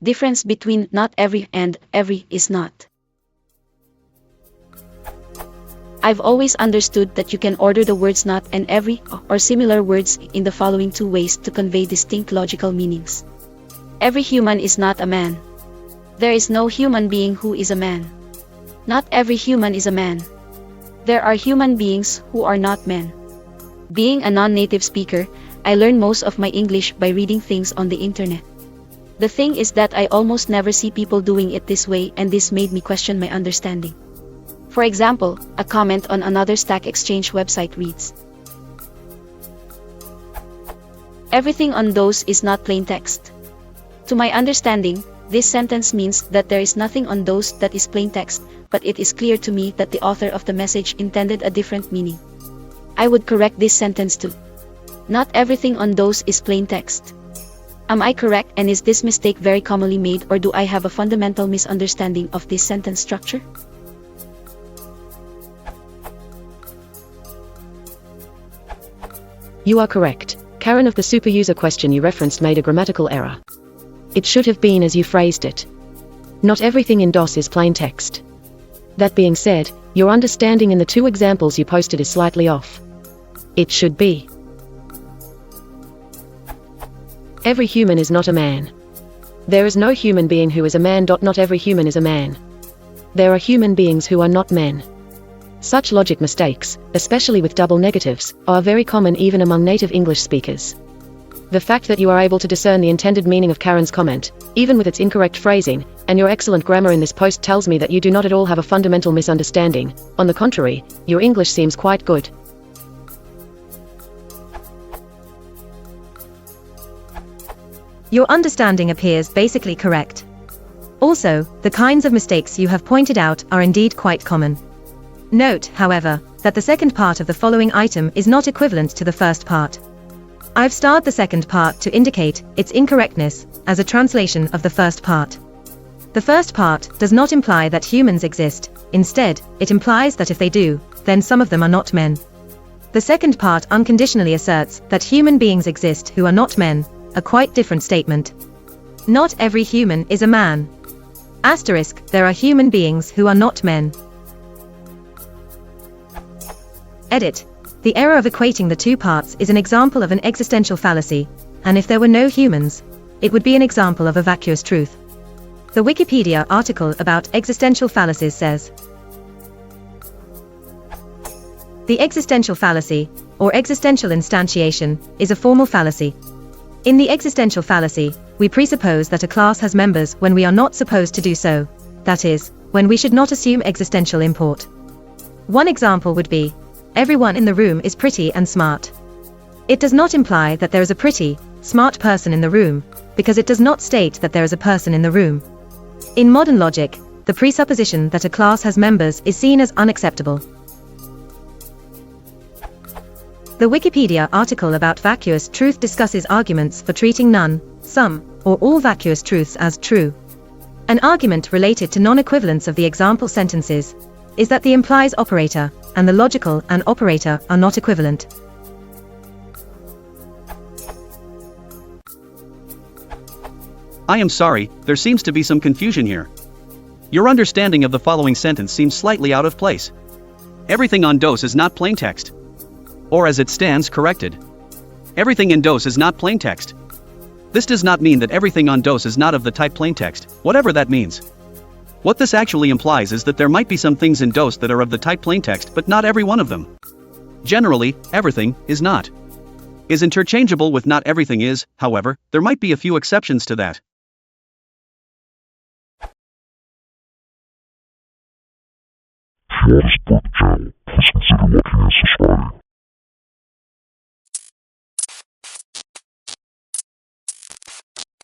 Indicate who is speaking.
Speaker 1: Difference between not every and every is not. I've always understood that you can order the words not and every or similar words in the following two ways to convey distinct logical meanings. Every human is not a man. There is no human being who is a man. Not every human is a man. There are human beings who are not men. Being a non-native speaker, I learn most of my English by reading things on the internet. The thing is that I almost never see people doing it this way, and this made me question my understanding. For example, a comment on another Stack Exchange website reads, "Everything on those is not plain text." To my understanding, this sentence means that there is nothing on those that is plain text, but it is clear to me that the author of the message intended a different meaning. I would correct this sentence to, "Not everything on those is plain text." Am I correct, and is this mistake very commonly made, or do I have a fundamental misunderstanding of this sentence structure?
Speaker 2: You are correct. Karan, of the superuser question you referenced made a grammatical error. It should have been as you phrased it. Not everything in DOS is plain text. That being said, your understanding in the two examples you posted is slightly off. It should be, every human is not a man. There is no human being who is a man. Not every human is a man. There are human beings who are not men. Such logic mistakes, especially with double negatives, are very common even among native English speakers. The fact that you are able to discern the intended meaning of Karan's comment, even with its incorrect phrasing, and your excellent grammar in this post tells me that you do not at all have a fundamental misunderstanding. On the contrary, your English seems quite good.
Speaker 3: Your understanding appears basically correct. Also, the kinds of mistakes you have pointed out are indeed quite common. Note, however, that the second part of the following item is not equivalent to the first part. I've starred the second part to indicate its incorrectness as a translation of the first part. The first part does not imply that humans exist. Instead, it implies that if they do, then some of them are not men. The second part unconditionally asserts that human beings exist who are not men, a quite different statement. Not every human is a man. Asterisk, there are human beings who are not men. Edit. The error of equating the two parts is an example of an existential fallacy, and if there were no humans, it would be an example of a vacuous truth. The Wikipedia article about existential fallacies says, "The existential fallacy, or existential instantiation, is a formal fallacy. In the existential fallacy, we presuppose that a class has members when we are not supposed to do so, that is, when we should not assume existential import. One example would be, everyone in the room is pretty and smart. It does not imply that there is a pretty, smart person in the room, because it does not state that there is a person in the room. In modern logic, the presupposition that a class has members is seen as unacceptable." The Wikipedia article about vacuous truth discusses arguments for treating none, some, or all vacuous truths as true. An argument related to non-equivalence of the example sentences is that the implies operator and the logical and operator are not equivalent.
Speaker 4: I am sorry, there seems to be some confusion here. Your understanding of the following sentence seems slightly out of place. Everything on DOS is not plain text. Or as it stands corrected. Everything in DOS is not plain text. This does not mean that everything on DOS is not of the type plain text, whatever that means. What this actually implies is that there might be some things in DOS that are of the type plaintext, but not every one of them. Generally, everything is not. Is interchangeable with not everything is, however, there might be a few exceptions to that.
Speaker 5: Transport channel.